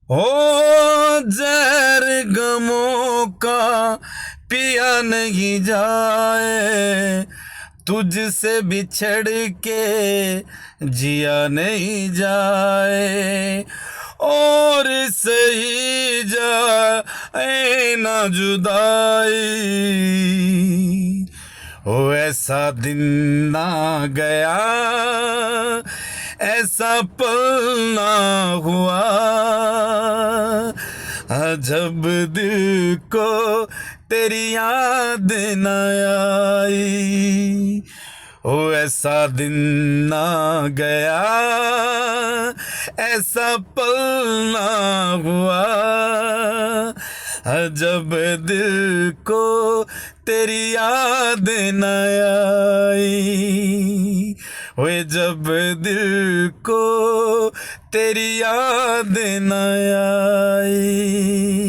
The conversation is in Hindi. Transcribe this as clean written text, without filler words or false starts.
ओ जहर गमों का पिया नहीं जाए, तुझसे बिछड़ के जिया नहीं जाए, और सही जाए ना जुदाई, ओ ऐसा दिन ना गया, ऐसा पल ना हुआ, जब दिल को तेरी याद न आई। ओ ऐसा दिन ना गया, ऐसा पल ना हुआ, जब दिल को तेरी याद न आई। वे जब दिल को तेरी याद न आई।